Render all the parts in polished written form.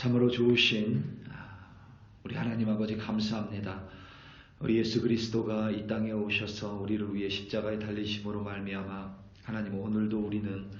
참으로 좋으신 우리 하나님 아버지 감사합니다. 우리 예수 그리스도가 이 땅에 오셔서 우리를 위해 십자가에 달리심으로 말미암아 하나님 오늘도 우리는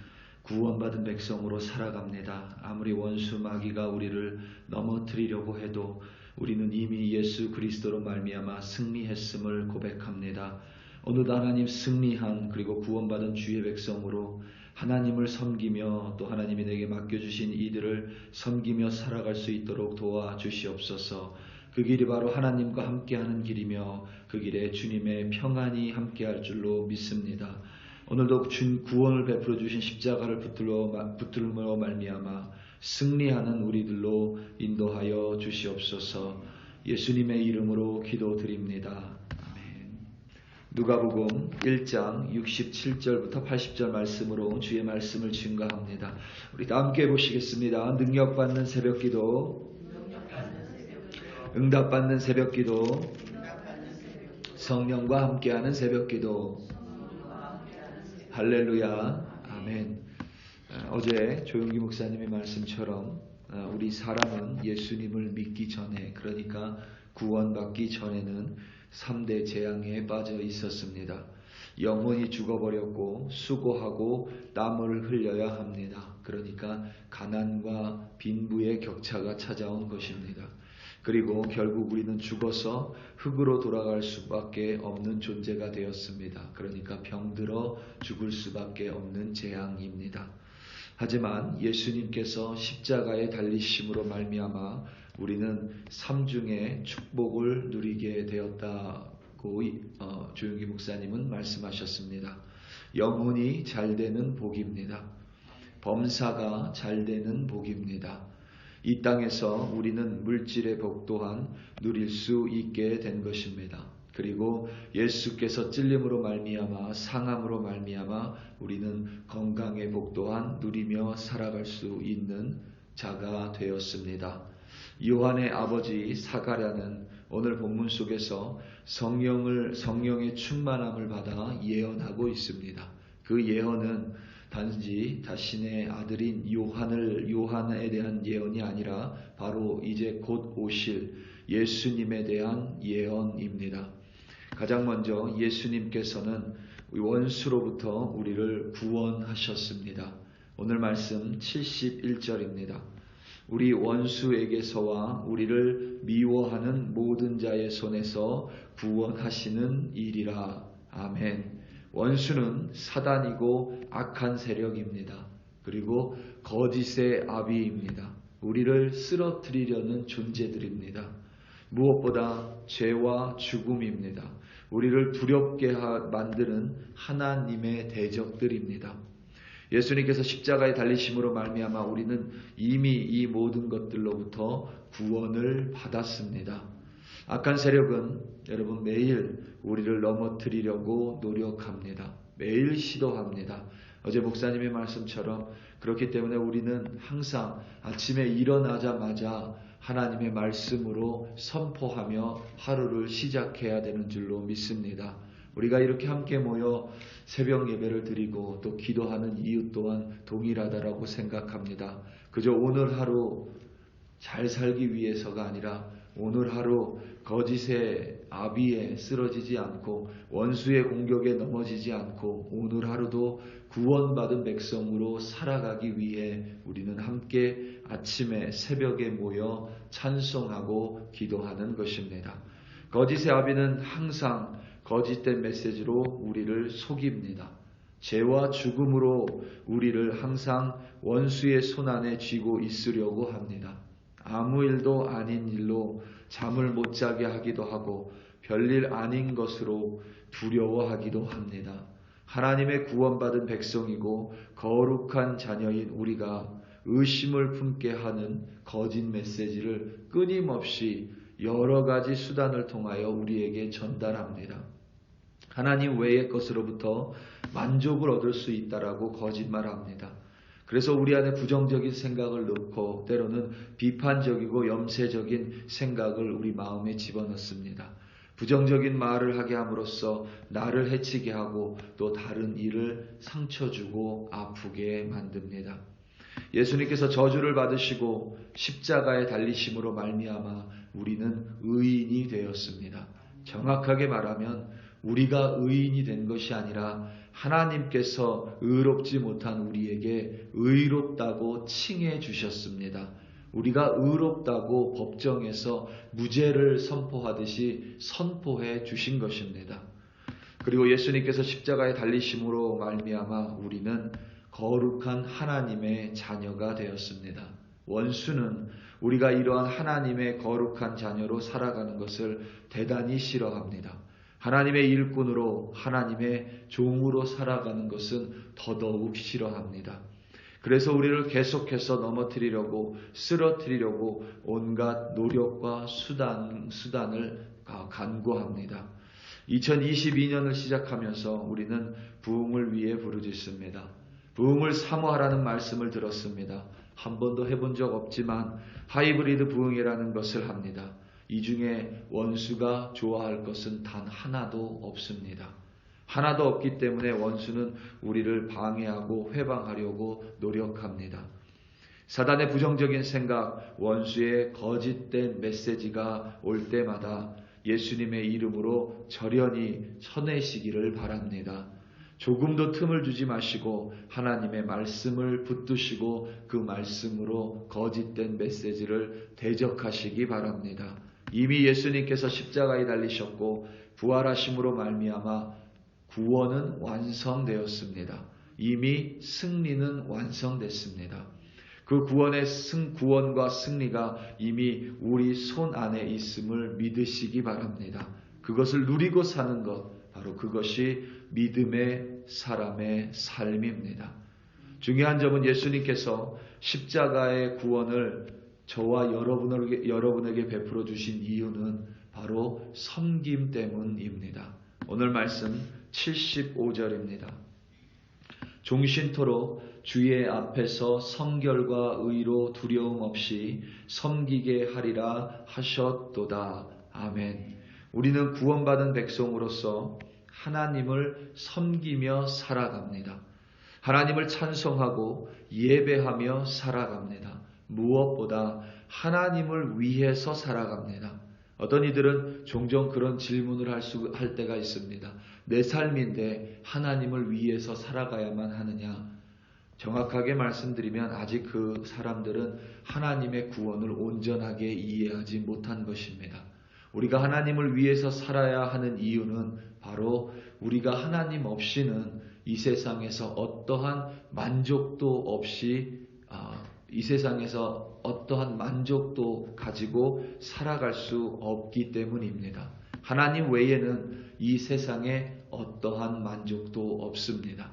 구원받은 백성으로 살아갑니다. 아무리 원수 마귀가 우리를 넘어뜨리려고 해도 우리는 이미 예수 그리스도로 말미암아 승리했음을 고백합니다. 오늘도 하나님 승리한 그리고 구원받은 주의 백성으로 하나님을 섬기며 또 하나님이 내게 맡겨주신 이들을 섬기며 살아갈 수 있도록 도와주시옵소서. 그 길이 바로 하나님과 함께하는 길이며 그 길에 주님의 평안이 함께할 줄로 믿습니다. 오늘도 구원을 베풀어 주신 십자가를 붙들므로 말미암아 승리하는 우리들로 인도하여 주시옵소서. 예수님의 이름으로 기도드립니다. 누가복음 1장 67절부터 80절 말씀으로 주의 말씀을 증거합니다. 우리 다 함께 보시겠습니다. 능력받는 새벽기도, 응답받는 새벽기도, 성령과 함께하는 새벽기도. 할렐루야. 아멘. 어제 조용기 목사님의 말씀처럼 우리 사람은 예수님을 믿기 전에, 그러니까 구원받기 전에는 3대 재앙에 빠져 있었습니다. 영혼이 죽어버렸고 수고하고 땀을 흘려야 합니다. 그러니까 가난과 빈부의 격차가 찾아온 것입니다. 그리고 결국 우리는 죽어서 흙으로 돌아갈 수밖에 없는 존재가 되었습니다. 그러니까 병들어 죽을 수밖에 없는 재앙입니다. 하지만 예수님께서 십자가에 달리심으로 말미암아 우리는 삼중의 축복을 누리게 되었다고 조용기 목사님은 말씀하셨습니다. 영혼이 잘되는 복입니다. 범사가 잘되는 복입니다. 이 땅에서 우리는 물질의 복 또한 누릴 수 있게 된 것입니다. 그리고 예수께서 찔림으로 말미암아 상함으로 말미암아 우리는 건강의 복 또한 누리며 살아갈 수 있는 자가 되었습니다. 요한의 아버지 사가랴는 오늘 본문 속에서 성령의 충만함을 받아 예언하고 있습니다. 그 예언은 단지 자신의 아들인 요한에 대한 예언이 아니라 바로 이제 곧 오실 예수님에 대한 예언입니다. 가장 먼저 예수님께서는 원수로부터 우리를 구원하셨습니다. 오늘 말씀 71절입니다. 우리 원수에게서와 우리를 미워하는 모든 자의 손에서 구원하시는 일이라. 아멘. 원수는 사단이고 악한 세력입니다. 그리고 거짓의 아비입니다. 우리를 쓰러뜨리려는 존재들입니다. 무엇보다 죄와 죽음입니다. 우리를 두렵게 만드는 하나님의 대적들입니다. 예수님께서 십자가에 달리심으로 말미암아 우리는 이미 이 모든 것들로부터 구원을 받았습니다. 악한 세력은 여러분 매일 우리를 넘어뜨리려고 노력합니다. 매일 시도합니다. 어제 목사님의 말씀처럼 그렇기 때문에 우리는 항상 아침에 일어나자마자 하나님의 말씀으로 선포하며 하루를 시작해야 되는 줄로 믿습니다. 우리가 이렇게 함께 모여 새벽 예배를 드리고 또 기도하는 이유 또한 동일하다라고 생각합니다. 그저 오늘 하루 잘 살기 위해서가 아니라 오늘 하루 거짓의 아비에 쓰러지지 않고 원수의 공격에 넘어지지 않고 오늘 하루도 구원받은 백성으로 살아가기 위해 우리는 함께 아침에 새벽에 모여 찬송하고 기도하는 것입니다. 거짓의 아비는 항상 거짓된 메시지로 우리를 속입니다. 죄와 죽음으로 우리를 항상 원수의 손안에 쥐고 있으려고 합니다. 아무 일도 아닌 일로 잠을 못 자게 하기도 하고 별일 아닌 것으로 두려워하기도 합니다. 하나님의 구원받은 백성이고 거룩한 자녀인 우리가 의심을 품게 하는 거짓 메시지를 끊임없이 여러 가지 수단을 통하여 우리에게 전달합니다. 하나님 외의 것으로부터 만족을 얻을 수 있다라고 거짓말합니다. 그래서 우리 안에 부정적인 생각을 넣고 때로는 비판적이고 염세적인 생각을 우리 마음에 집어넣습니다. 부정적인 말을 하게 함으로써 나를 해치게 하고 또 다른 이를 상처 주고 아프게 만듭니다. 예수님께서 저주를 받으시고 십자가에 달리심으로 말미암아 우리는 의인이 되었습니다. 정확하게 말하면 우리가 의인이 된 것이 아니라 하나님께서 의롭지 못한 우리에게 의롭다고 칭해 주셨습니다. 우리가 의롭다고 법정에서 무죄를 선포하듯이 선포해 주신 것입니다. 그리고 예수님께서 십자가에 달리심으로 말미암아 우리는 거룩한 하나님의 자녀가 되었습니다. 원수는 우리가 이러한 하나님의 거룩한 자녀로 살아가는 것을 대단히 싫어합니다. 하나님의 일꾼으로 하나님의 종으로 살아가는 것은 더더욱 싫어합니다. 그래서 우리를 계속해서 넘어뜨리려고 쓰러뜨리려고 온갖 노력과 수단을 간구합니다. 2022년을 시작하면서 우리는 부흥을 위해 부르짖습니다. 부흥을 사모하라는 말씀을 들었습니다. 한 번도 해본 적 없지만 하이브리드 부흥이라는 것을 합니다. 이 중에 원수가 좋아할 것은 단 하나도 없습니다. 하나도 없기 때문에 원수는 우리를 방해하고 회방하려고 노력합니다. 사단의 부정적인 생각, 원수의 거짓된 메시지가 올 때마다 예수님의 이름으로 절연히 쳐내시기를 바랍니다. 조금도 틈을 주지 마시고 하나님의 말씀을 붙드시고 그 말씀으로 거짓된 메시지를 대적하시기 바랍니다. 이미 예수님께서 십자가에 달리셨고 부활하심으로 말미암아 구원은 완성되었습니다. 이미 승리는 완성됐습니다. 그 구원과 승리가 이미 우리 손 안에 있음을 믿으시기 바랍니다. 그것을 누리고 사는 것, 바로 그것이 믿음의 사람의 삶입니다. 중요한 점은 예수님께서 십자가의 구원을 저와 여러분에게 베풀어 주신 이유는 바로 섬김 때문입니다. 오늘 말씀 75절입니다. 종신토록 주의 앞에서 성결과 의로 두려움 없이 섬기게 하리라 하셨도다. 아멘. 우리는 구원받은 백성으로서 하나님을 섬기며 살아갑니다. 하나님을 찬송하고 예배하며 살아갑니다. 무엇보다 하나님을 위해서 살아갑니다. 어떤 이들은 종종 그런 질문을 할 때가 있습니다. 내 삶인데 하나님을 위해서 살아가야만 하느냐? 정확하게 말씀드리면 아직 그 사람들은 하나님의 구원을 온전하게 이해하지 못한 것입니다. 우리가 하나님을 위해서 살아야 하는 이유는 바로 우리가 하나님 없이는 이 세상에서 어떠한 만족도 없이 이 세상에서 어떠한 만족도 가지고 살아갈 수 없기 때문입니다. 하나님 외에는 이 세상에 어떠한 만족도 없습니다.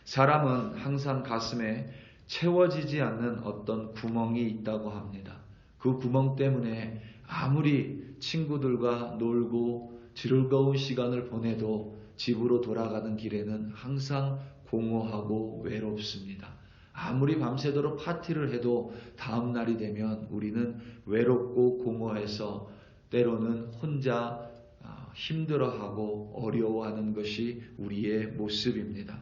사람은 항상 가슴에 채워지지 않는 어떤 구멍이 있다고 합니다. 그 구멍 때문에 아무리 친구들과 놀고 즐거운 시간을 보내도 집으로 돌아가는 길에는 항상 공허하고 외롭습니다. 아무리 밤새도록 파티를 해도 다음 날이 되면 우리는 외롭고 공허해서 때로는 혼자 힘들어하고 어려워하는 것이 우리의 모습입니다.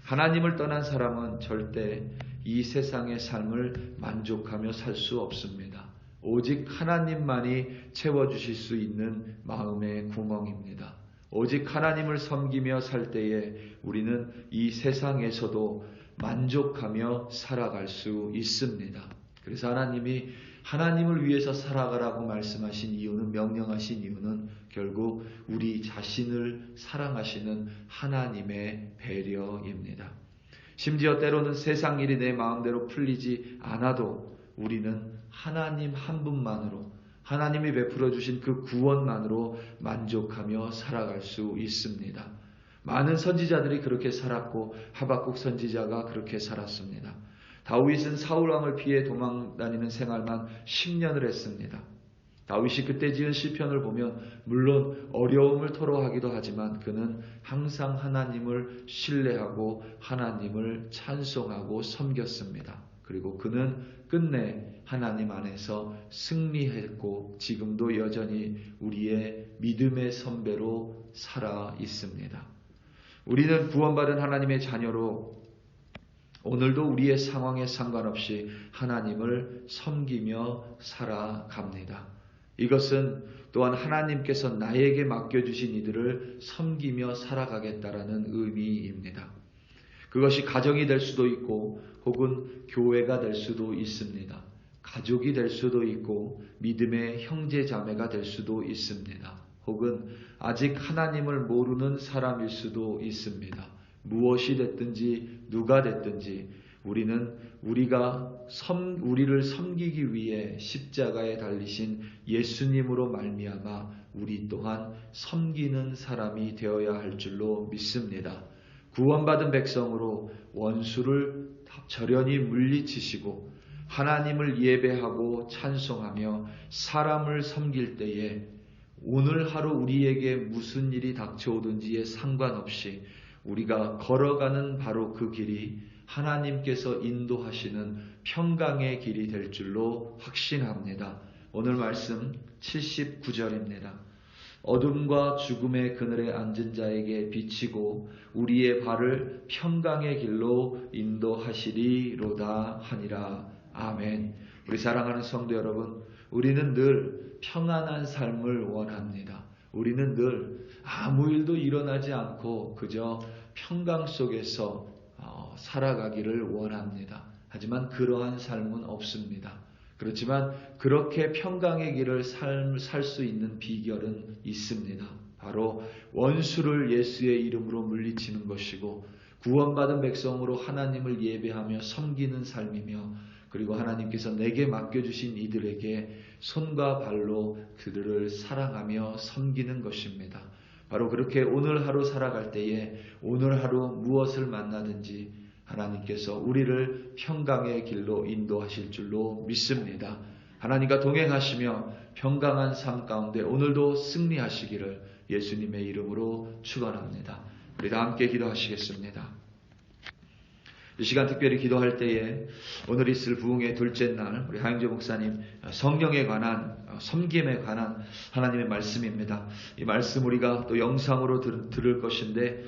하나님을 떠난 사람은 절대 이 세상의 삶을 만족하며 살 수 없습니다. 오직 하나님만이 채워주실 수 있는 마음의 구멍입니다. 오직 하나님을 섬기며 살 때에 우리는 이 세상에서도 만족하며 살아갈 수 있습니다. 그래서 하나님이 하나님을 위해서 살아가라고 말씀하신 이유는, 명령하신 이유는 결국 우리 자신을 사랑하시는 하나님의 배려입니다. 심지어 때로는 세상 일이 내 마음대로 풀리지 않아도 우리는 하나님 한 분만으로, 하나님이 베풀어 주신 그 구원만으로 만족하며 살아갈 수 있습니다. 많은 선지자들이 그렇게 살았고 하박국 선지자가 그렇게 살았습니다. 다윗은 사울왕을 피해 도망다니는 생활만 10년을 했습니다. 다윗이 그때 지은 시편을 보면 물론 어려움을 토로하기도 하지만 그는 항상 하나님을 신뢰하고 하나님을 찬송하고 섬겼습니다. 그리고 그는 끝내 하나님 안에서 승리했고 지금도 여전히 우리의 믿음의 선배로 살아 있습니다. 우리는 구원받은 하나님의 자녀로 오늘도 우리의 상황에 상관없이 하나님을 섬기며 살아갑니다. 이것은 또한 하나님께서 나에게 맡겨주신 이들을 섬기며 살아가겠다라는 의미입니다. 그것이 가정이 될 수도 있고 혹은 교회가 될 수도 있습니다. 가족이 될 수도 있고 믿음의 형제 자매가 될 수도 있습니다. 혹은 아직 하나님을 모르는 사람일 수도 있습니다. 무엇이 됐든지 누가 됐든지 우리는 우리를 섬기기 위해 십자가에 달리신 예수님으로 말미암아 우리 또한 섬기는 사람이 되어야 할 줄로 믿습니다. 구원받은 백성으로 원수를 절연히 물리치시고 하나님을 예배하고 찬송하며 사람을 섬길 때에 오늘 하루 우리에게 무슨 일이 닥쳐오든지에 상관없이 우리가 걸어가는 바로 그 길이 하나님께서 인도하시는 평강의 길이 될 줄로 확신합니다. 오늘 말씀 79절입니다. 어둠과 죽음의 그늘에 앉은 자에게 비치고 우리의 발을 평강의 길로 인도하시리로다 하니라. 아멘. 우리 사랑하는 성도 여러분, 우리는 늘 평안한 삶을 원합니다. 우리는 늘 아무 일도 일어나지 않고 그저 평강 속에서 살아가기를 원합니다. 하지만 그러한 삶은 없습니다. 그렇지만 그렇게 평강의 길을 살 수 있는 비결은 있습니다. 바로 원수를 예수의 이름으로 물리치는 것이고 구원받은 백성으로 하나님을 예배하며 섬기는 삶이며 그리고 하나님께서 내게 맡겨주신 이들에게 손과 발로 그들을 사랑하며 섬기는 것입니다. 바로 그렇게 오늘 하루 살아갈 때에 오늘 하루 무엇을 만나든지 하나님께서 우리를 평강의 길로 인도하실 줄로 믿습니다. 하나님과 동행하시며 평강한 삶 가운데 오늘도 승리하시기를 예수님의 이름으로 축원합니다. 우리 다 함께 기도하시겠습니다. 이 시간 특별히 기도할 때에 오늘 있을 부흥의 둘째 날 우리 하영재 목사님 성령에 관한 섬김에 관한 하나님의 말씀입니다. 이 말씀 우리가 또 영상으로 들을 것인데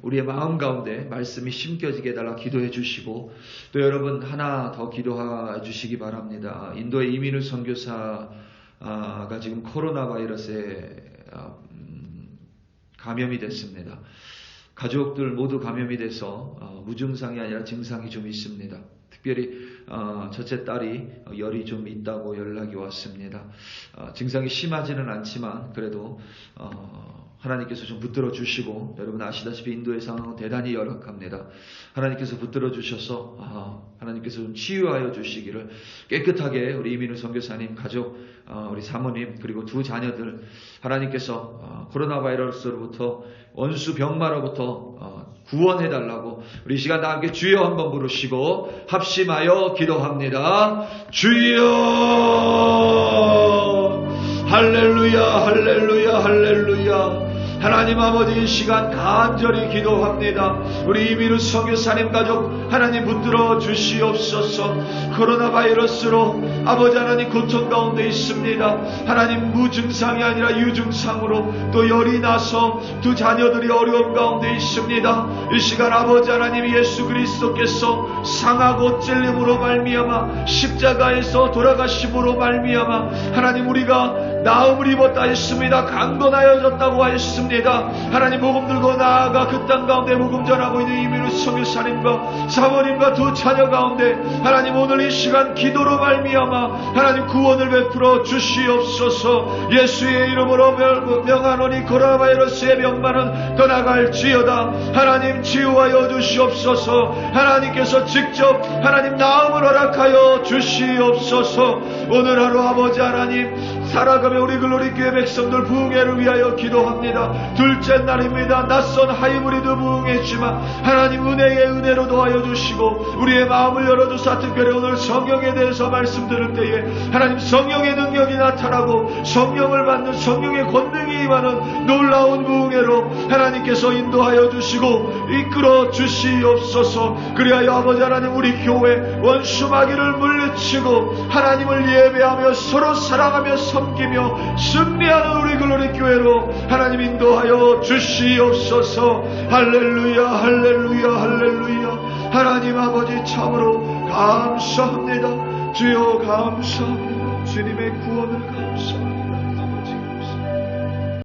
우리의 마음 가운데 말씀이 심겨지게 해달라 기도해 주시고 또 여러분 하나 더 기도해 주시기 바랍니다. 인도의 이민우 선교사가 지금 코로나 바이러스에 감염이 됐습니다. 가족들 모두 감염이 돼서 무증상이 아니라 증상이 좀 있습니다. 특별히 첫째 딸이 열이 좀 있다고 연락이 왔습니다. 증상이 심하지는 않지만 그래도 하나님께서 좀 붙들어 주시고 여러분 아시다시피 인도의 상황은 대단히 열악합니다. 하나님께서 붙들어 주셔서 하나님께서 좀 치유하여 주시기를 깨끗하게 우리 이민우 선교사님 가족 우리 사모님 그리고 두 자녀들 하나님께서 코로나 바이러스로부터 원수 병마로부터 구원해달라고 우리 시간 다 함께 주여 한번 부르시고 합심하여 기도합니다. 주여 할렐루야 할렐루야 할렐루야. 하나님 아버지 이 시간 간절히 기도합니다. 우리 이민우 선교사님 가족 하나님 붙들어 주시옵소서. 코로나 바이러스로 아버지 하나님 고통 가운데 있습니다. 하나님 무증상이 아니라 유증상으로 또 열이 나서 두 자녀들이 어려움 가운데 있습니다. 이 시간 아버지 하나님 예수 그리스도께서 상하고 찔림으로 말미암아 십자가에서 돌아가심으로 말미암아 하나님 우리가 나음을 입었다 했습니다. 강건하여졌다고 하였습니다. 하나님 복음 들고 나아가 그 땅 가운데 복음 전하고 있는 이민우 선교사님과 사모님과 두 자녀 가운데 하나님 오늘 이 시간 기도로 말미암아 하나님 구원을 베풀어 주시옵소서. 예수의 이름으로 명하노니 코로나 바이러스의 병만은 떠나갈지어다. 하나님 치유하여 주시옵소서. 하나님께서 직접 하나님 나음을 허락하여 주시옵소서. 오늘 하루 아버지 하나님 살아가며 우리 글로리 교회 백성들 부흥회를 위하여 기도합니다. 둘째 날입니다. 낯선 하이브리드 부흥회지만 하나님 은혜의 은혜로 도와여 주시고 우리의 마음을 열어주사 특별히 오늘 성령에 대해서 말씀 들을 때에 하나님 성령의 능력이 나타나고 성령을 받는 성령의 권능이 임하는 놀라운 부흥회로 하나님께서 인도하여 주시고 이끌어 주시옵소서. 그리하여 아버지 하나님 우리 교회 원수 마귀를 물리치고 하나님을 예배하며 서로 사랑하며 섬기며 승리하는 우리 글로리 교회로 하나님 인도하여 주시옵소서. 할렐루야 할렐루야 할렐루야 하나님 아버지 참으로 감사합니다. 주여 감사합니다. 주님의 구원을 감사합니다.